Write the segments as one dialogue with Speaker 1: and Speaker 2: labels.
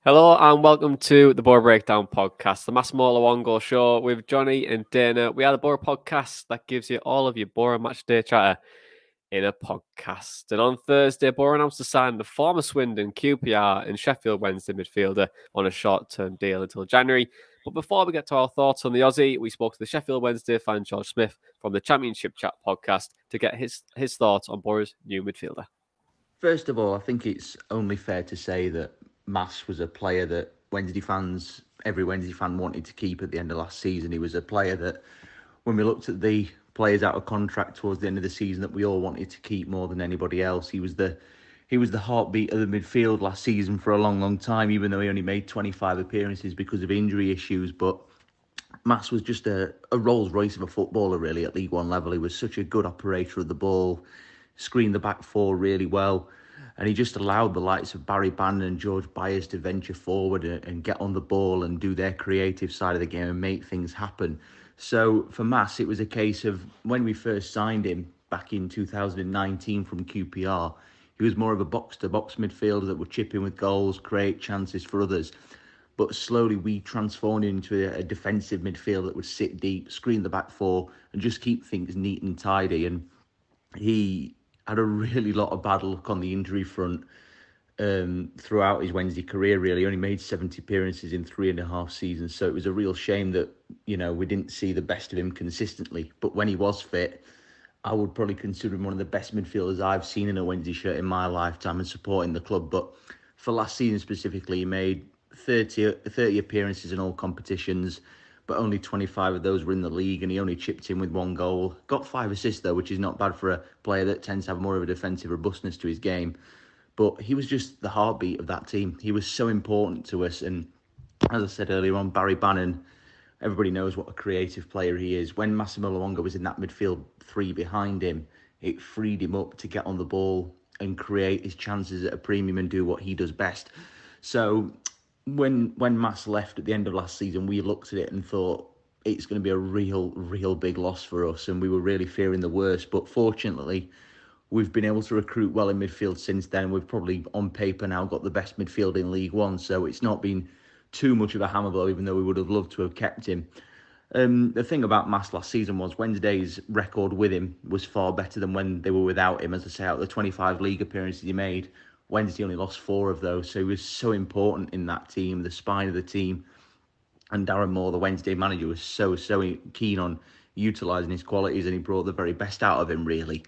Speaker 1: Hello and welcome to the Boro Breakdown podcast, the MASSIMO LUONGO show with Jonny and Dana. We are the Boro podcast that gives you all of your Boro match day chatter in a podcast. And on Thursday, Boro announced to sign the former Swindon, QPR and Sheffield Wednesday midfielder on a short-term deal until January. But before we get to our thoughts on the Aussie, we spoke to the Sheffield Wednesday fan George Smith from the Championship Chat podcast to get his thoughts on Boro's new midfielder.
Speaker 2: First of all, I think it's only fair to say that Mass was a player that every Wednesday fan wanted to keep at the end of last season. He was a player that, when we looked at the players out of contract towards the end of the season, that we all wanted to keep more than anybody else. He was the heartbeat of the midfield last season for a long time, even though he only made 25 appearances because of injury issues. But Mass was just a Rolls Royce of a footballer, really, at League One level. He was such a good operator of the ball, screened the back four really well, and he just allowed the likes of Barry Bannon and George Byers to venture forward and get on the ball and do their creative side of the game and make things happen. So for Mass, it was a case of, when we first signed him back in 2019 from QPR, he was more of a box-to-box midfielder that would chip in with goals, create chances for others. But slowly we transformed him into a defensive midfielder that would sit deep, screen the back four, and just keep things neat and tidy. And he had a really lot of bad luck on the injury front throughout his Wednesday career, really. He only made 70 appearances in 3.5 seasons, so it was a real shame that, we didn't see the best of him consistently. But when he was fit, I would probably consider him one of the best midfielders I've seen in a Wednesday shirt in my lifetime and supporting the club. But for last season specifically, he made 30 appearances in all competitions, but only 25 of those were in the league, and he only chipped in with 1 goal. Got 5 assists, though, which is not bad for a player that tends to have more of a defensive robustness to his game. But he was just the heartbeat of that team. He was so important to us. And as I said earlier on, Barry Bannon, everybody knows what a creative player he is. When MASSIMO LUONGO was in that midfield 3 behind him, it freed him up to get on the ball and create his chances at a premium and do what he does best. So when Mass left at the end of last season, we looked at it and thought it's going to be a real big loss for us, and we were really fearing the worst. But fortunately, we've been able to recruit well in midfield since then. We've probably, on paper now, got the best midfield in League One, so it's not been too much of a hammer blow, even though we would have loved to have kept him. The thing about Mass last season was Wednesday's record with him was far better than when they were without him. As I say, out of the 25 league appearances he made, Wednesday only lost 4 of those, so he was so important in that team, the spine of the team. And Darren Moore, the Wednesday manager, was so keen on utilising his qualities, and he brought the very best out of him, really.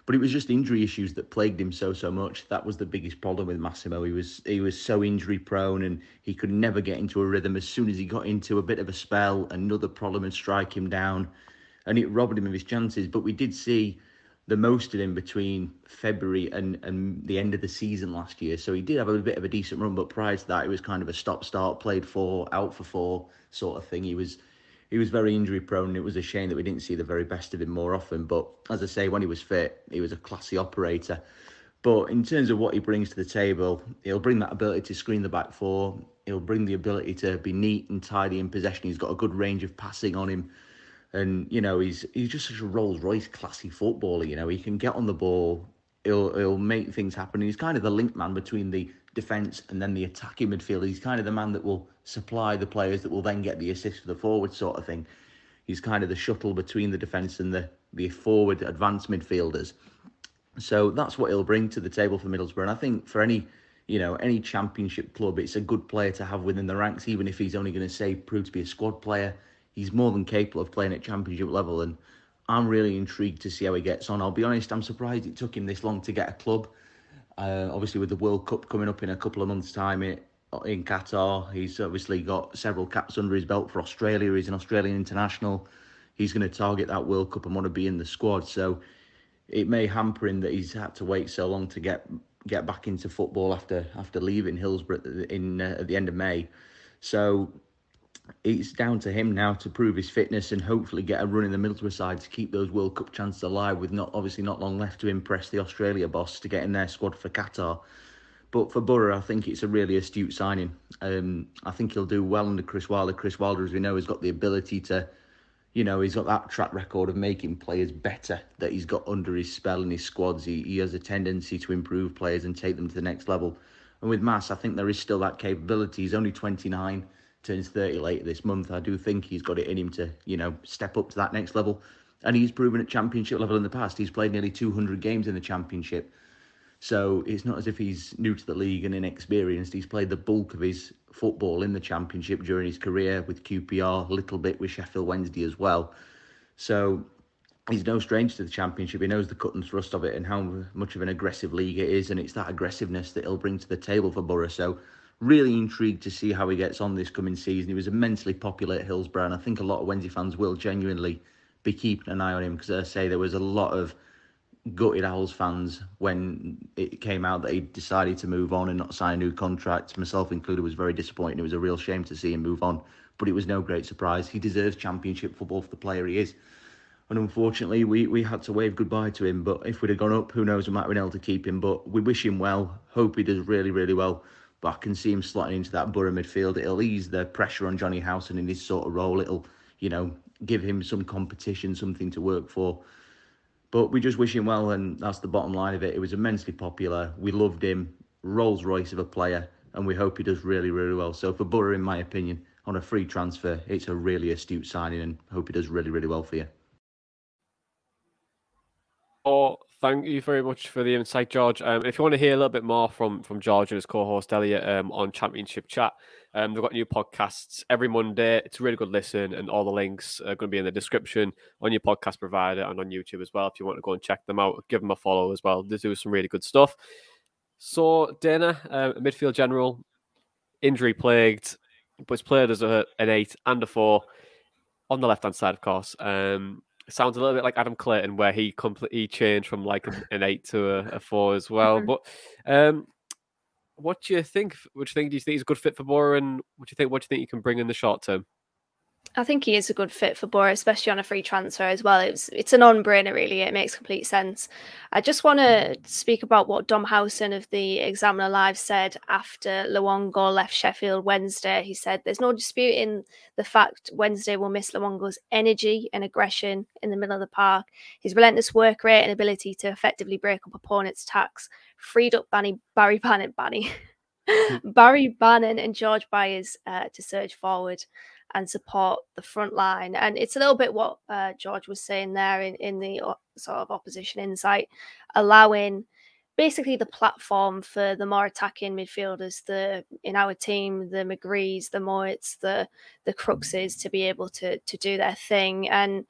Speaker 2: But it was just injury issues that plagued him so much. That was the biggest problem with Massimo. He was so injury prone, and he could never get into a rhythm. As soon as he got into a bit of a spell, another problem would strike him down, and it robbed him of his chances. But we did see the most of him between February and the end of the season last year. So he did have a bit of a decent run, but prior to that, it was kind of a stop-start, played 4, out for 4 sort of thing. He was very injury prone, and it was a shame that we didn't see the very best of him more often. But as I say, when he was fit, he was a classy operator. But in terms of what he brings to the table, he'll bring that ability to screen the back four. He'll bring the ability to be neat and tidy in possession. He's got a good range of passing on him. And, he's just such a Rolls Royce classy footballer. He can get on the ball. He'll make things happen. He's kind of the link man between the defence and then the attacking midfield. He's kind of the man that will supply the players that will then get the assist for the forward sort of thing. He's kind of the shuttle between the defence and the forward advanced midfielders. So that's what he'll bring to the table for Middlesbrough. And I think for any championship club, it's a good player to have within the ranks, even if he's only going to prove to be a squad player. He's more than capable of playing at championship level, and I'm really intrigued to see how he gets on. I'll be honest, I'm surprised it took him this long to get a club. Obviously, with the World Cup coming up in a couple of months' time in Qatar, he's obviously got several caps under his belt for Australia. He's an Australian international. He's going to target that World Cup and want to be in the squad. So it may hamper him that he's had to wait so long to get back into football after leaving Hillsborough at the end of May. So it's down to him now to prove his fitness and hopefully get a run in the Middlesbrough side to keep those World Cup chances alive, with not long left to impress the Australia boss to get in their squad for Qatar. But for Boro, I think it's a really astute signing. I think he'll do well under Chris Wilder. Chris Wilder, as we know, has got the ability to, he's got that track record of making players better that he's got under his spell in his squads. He has a tendency to improve players and take them to the next level. And with Mass, I think there is still that capability. He's only 29, turns 30 later this month. I do think he's got it in him to, step up to that next level. And he's proven at championship level in the past. He's played nearly 200 games in the championship. So it's not as if he's new to the league and inexperienced. He's played the bulk of his football in the championship during his career with QPR, a little bit with Sheffield Wednesday as well. So he's no stranger to the championship. He knows the cut and thrust of it and how much of an aggressive league it is. And it's that aggressiveness that he'll bring to the table for Boro. So really intrigued to see how he gets on this coming season. He was immensely popular at Hillsborough. And I think a lot of Wednesday fans will genuinely be keeping an eye on him, because as I say, there was a lot of gutted Owls fans when it came out that he decided to move on and not sign a new contract. Myself included was very disappointed. It was a real shame to see him move on, but it was no great surprise. He deserves championship football for the player he is. And unfortunately, we had to wave goodbye to him. But if we'd have gone up, who knows, we might have been able to keep him. But we wish him well. Hope he does really, really well. But I can see him slotting into that Boro midfield. It'll ease the pressure on Jonny Howson in this sort of role. It'll, give him some competition, something to work for. But we just wish him well, and that's the bottom line of it. It was immensely popular. We loved him. Rolls Royce of a player, and we hope he does really, really well. So for Boro, in my opinion, on a free transfer, it's a really astute signing, and hope he does really, really well for you.
Speaker 1: Oh, thank you very much for the insight, George. If you want to hear a little bit more from George and his co-host Elliot on Championship Chat, they've got new podcasts every Monday. It's a really good listen, and all the links are going to be in the description on your podcast provider and on YouTube as well. If you want to go and check them out, give them a follow as well. They do some really good stuff. So Dana, midfield general, injury plagued, but he's played as an 8 and a 4 on the left-hand side, of course. Sounds a little bit like Adam Clayton, where he completely changed from like an 8 to a 4 as well. But what do you think? Do you think he's a good fit for Boro? And what do you think he can bring in the short term?
Speaker 3: I think he is a good fit for Boro, especially on a free transfer as well. It's a non-brainer, really. It makes complete sense. I just want to speak about what Dom Howson of the Examiner Live said after Luongo left Sheffield Wednesday. He said, "There's no disputing the fact Wednesday will miss Luongo's energy and aggression in the middle of the park. His relentless work rate and ability to effectively break up opponents' attacks freed up Barry Bannon and George Byers to surge forward and support the front line." And it's a little bit what George was saying there in the sort of opposition insight, allowing basically the platform for the more attacking midfielders, in our team, the McGrees, the Moits, the Cruxes, to be able to do their thing. And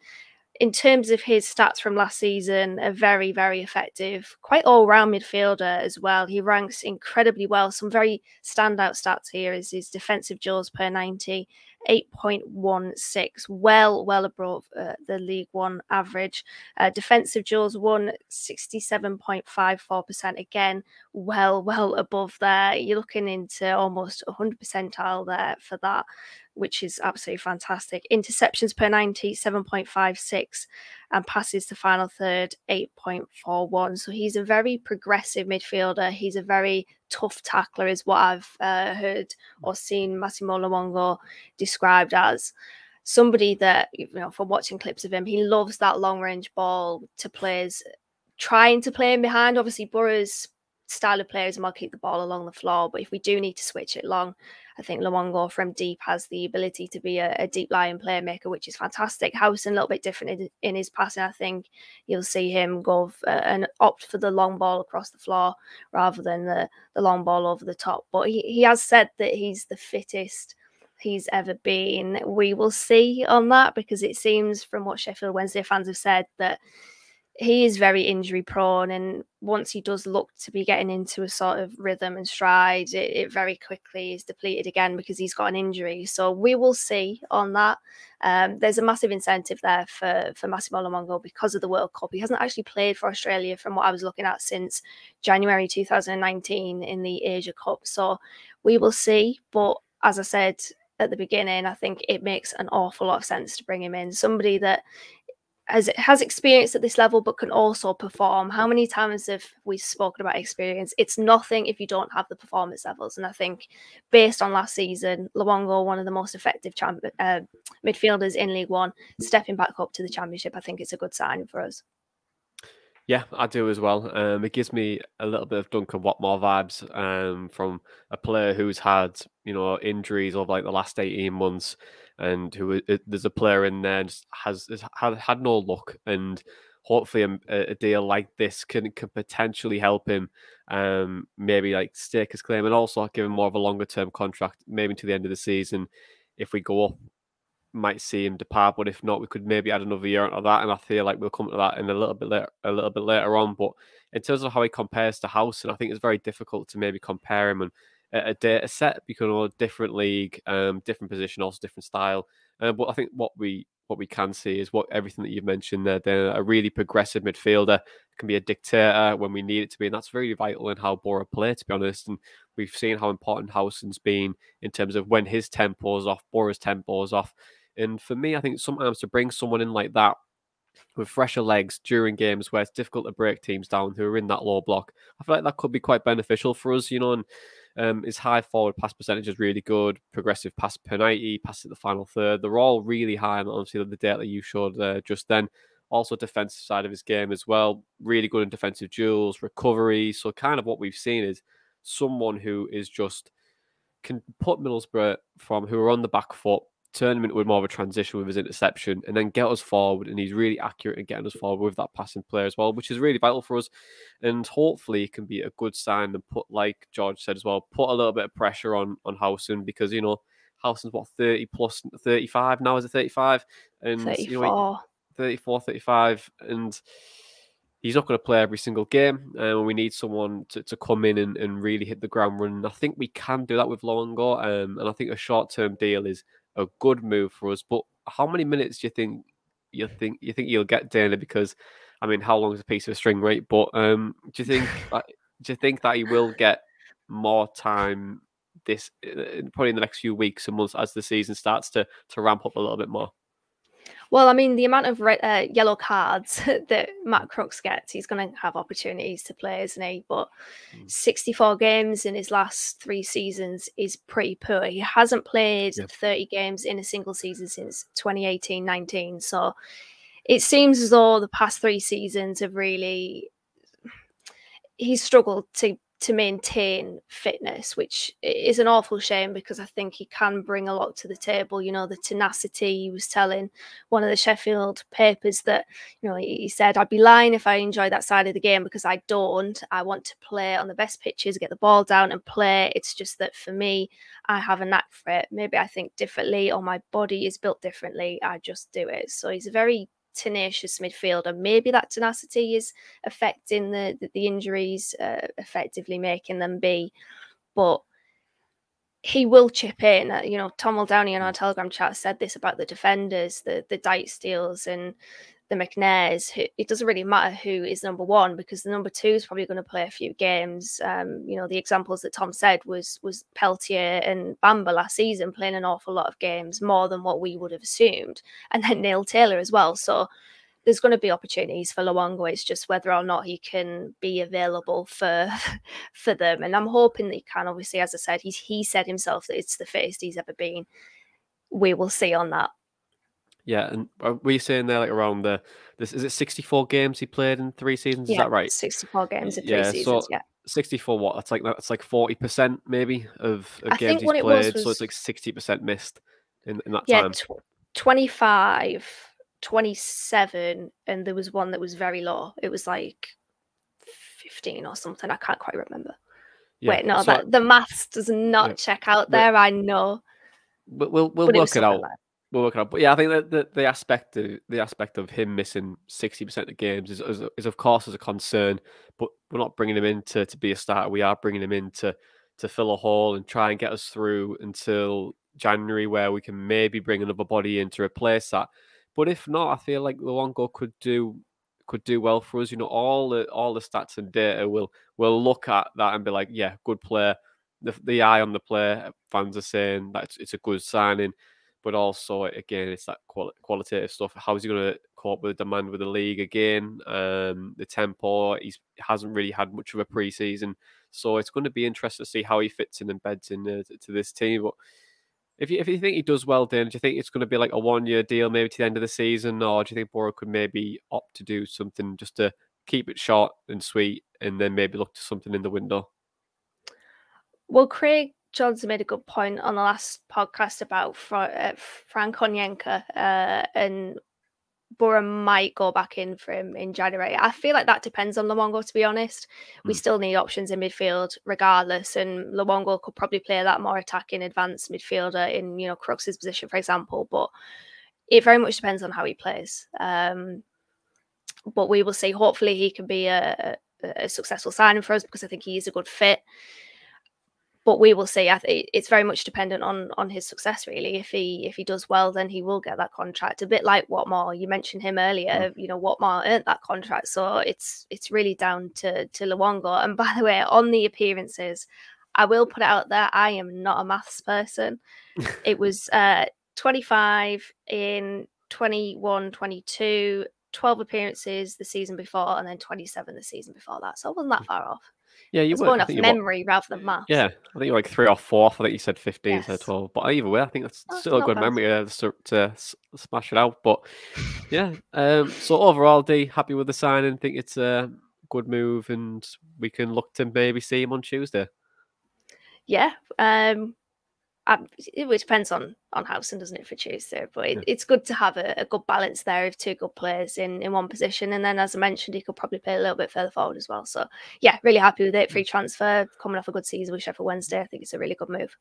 Speaker 3: in terms of his stats from last season, a very, very effective, quite all-round midfielder as well. He ranks incredibly well. Some very standout stats here is his defensive duels per 90, 8.16, well above the League One average. Defensive duels won, 67.54%. Again, well above there. You're looking into almost 100 percentile there for that, which is absolutely fantastic. Interceptions per 90, 7.56, and passes to final third, 8.41. So he's a very progressive midfielder. He's a very tough tackler, is what I've heard or seen Massimo Luongo described as. Somebody that, from watching clips of him, he loves that long-range ball to players trying to play him behind. Obviously, Boro's style of play is more keep the ball along the floor, but if we do need to switch it long, I think Luongo from deep has the ability to be a deep lying playmaker, which is fantastic. Howson a little bit different in his passing. I think you'll see him go and opt for the long ball across the floor rather than the long ball over the top. But he has said that he's the fittest he's ever been. We will see on that, because it seems from what Sheffield Wednesday fans have said that he is very injury prone, and once he does look to be getting into a sort of rhythm and stride, it very quickly is depleted again because he's got an injury. So we will see on that. There's a massive incentive there for Massimo Luongo because of the World Cup. He hasn't actually played for Australia, from what I was looking at, since January 2019 in the Asia Cup. So we will see. But as I said at the beginning, I think it makes an awful lot of sense to bring him in. Somebody that has experience at this level but can also perform. How many times have we spoken about experience? It's nothing if you don't have the performance levels. And I think based on last season, Luongo, one of the most effective midfielders in League One, stepping back up to the Championship, I think it's a good sign for us.
Speaker 1: Yeah, I do as well. It gives me a little bit of Duncan Watmore vibes from a player who's had, injuries over like the last 18 months, and there's a player in there just has had no luck, and hopefully a deal like this can potentially help him, maybe like stake his claim, and also give him more of a longer term contract, maybe to the end of the season. If we go up, might see him depart, but if not, we could maybe add another year onto that. And I feel like we'll come to that in a little bit later on. But in terms of how he compares to Howson, I think it's very difficult to maybe compare him and a data set because different league, different position, also different style. But I think what we can see is everything that you've mentioned there. They're a really progressive midfielder, can be a dictator when we need it to be, and that's really vital in how Boro play, to be honest. And we've seen how important Howson's been in terms of when his tempo's off, Boro's tempo's off. And for me, I think sometimes to bring someone in like that with fresher legs during games where it's difficult to break teams down who are in that low block, I feel like that could be quite beneficial for us, and his high forward pass percentage is really good, progressive pass per 90, pass at the final third. They're all really high, and obviously the data that you showed just then. Also defensive side of his game as well, really good in defensive duels, recovery. So kind of what we've seen is someone who is just can put Middlesbrough from who are on the back foot, turn him into more of a transition with his interception, and then get us forward. And he's really accurate in getting us forward with that passing play as well, which is really vital for us. And hopefully it can be a good sign and put, like George said as well, put a little bit of pressure on Howson, because, Howson's 30 plus 35 now, is it 35? And
Speaker 3: 34.
Speaker 1: 34, 35, and he's not going to play every single game. We need someone to come in and really hit the ground running. I think we can do that with LOWDOWN, and I think a short-term deal is a good move for us. But how many minutes do you think you'll get, Dana? Because I mean, how long is a piece of string, right? But do you think that he will get more time probably in the next few weeks and months as the season starts to ramp up a little bit more?
Speaker 3: Well, I mean, the amount of yellow cards that Matt Crooks gets, he's going to have opportunities to play, isn't he? But 64 games in his last 3 seasons is pretty poor. He hasn't played 30 games in a single season since 2018-19. So it seems as though the past 3 seasons have really... He's struggled to maintain fitness, which is an awful shame, because I think he can bring a lot to the table. The tenacity. He was telling one of the Sheffield papers that, he said, I'd be lying if I enjoy that side of the game, because I don't. I want to play on the best pitches, get the ball down and play. It's just that for me, I have a knack for it. Maybe I think differently, or my body is built differently. I just do it. So he's a very tenacious midfielder. Maybe that tenacity is affecting the injuries, effectively making them be, but he will chip in. Tom Muldowney on our Telegram chat said this about the defenders, the Dijksteels and the McNairs. It doesn't really matter who is number 1, because the number 2 is probably going to play a few games. The examples that Tom said was Peltier and Bamba last season playing an awful lot of games, more than what we would have assumed, and then Neil Taylor as well. So there's going to be opportunities for LOWDOWN. It's just whether or not he can be available for them. And I'm hoping that he can. Obviously, as I said, he said himself that it's the fittest he's ever been. We will see on that.
Speaker 1: Yeah, and were you saying there like around is it 64 games he played in 3 seasons? Is that right? 64
Speaker 3: games in 3 seasons.
Speaker 1: So 64 what? That's like 40% maybe of games he's played. So it's like 60% missed in that time.
Speaker 3: 25, 27, and there was one that was very low. It was like 15 or something. I can't quite remember. Yeah, wait, no, the maths does not check out there. I know,
Speaker 1: but we'll work it out. We'll work it out. But yeah, I think that the aspect of him missing 60% of games is of course a concern. But we're not bringing him in to be a starter. We are bringing him in to fill a hole and try and get us through until January, where we can maybe bring another body in to replace that. But if not, I feel like LOWDOWN could do well for us. All the stats and data will look at that and be like, yeah, good player. The eye on the player, fans are saying that it's a good signing. But also, again, it's that qualitative stuff. How is he going to cope with the demand with the league again? The tempo, he hasn't really had much of a pre-season. So it's going to be interesting to see how he fits in and beds in to this team. But if you think he does well, Dan, do you think it's going to be like a 1-year deal maybe to the end of the season? Or do you think Boro could maybe opt to do something just to keep it short and sweet, and then maybe look to something in the window?
Speaker 3: Well, Craig Johnson made a good point on the last podcast about Frank Onyenka, and Boro might go back in for him in January. I feel like that depends on Luongo, to be honest. We still need options in midfield regardless, and Luongo could probably play that more attacking advanced midfielder in, Crooks's position, for example, but it very much depends on how he plays. But we will see. Hopefully he can be a successful signing for us, because I think he is a good fit. But we will see. I think it's very much dependent on his success, really. If he does well, then he will get that contract. A bit like Watmore, you mentioned him earlier. Watmore earned that contract, so it's really down to Luongo. And by the way, on the appearances, I will put it out there, I am not a maths person. It was 25 in 21-22, 12 appearances the season before, and then 27 the season before that. So I wasn't that far off.
Speaker 1: Yeah, you
Speaker 3: were going off memory rather than maths.
Speaker 1: Yeah, I think you're like 3 or 4. I think you said 15 instead of 12. But either way, I think that's still a good memory to smash it out. But yeah, so overall, D, happy with the signing. Think it's a good move, and we can look to maybe see him on Tuesday.
Speaker 3: Yeah, it depends on Howson, doesn't it, for Tuesday? But it's good to have a good balance there of two good players in one position. And then, as I mentioned, he could probably play a little bit further forward as well. So, yeah, really happy with it. Free transfer, coming off a good season with Sheffield Wednesday. I think it's a really good move.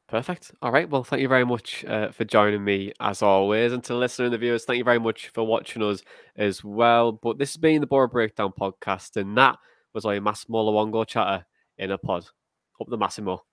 Speaker 1: Perfect. All right. Well, thank you very much for joining me, as always. And to the listener and the viewers, thank you very much for watching us as well. But this has been the Boro Breakdown podcast, and that was our Massimo Luongo chatter in a pod. Up the Massimo.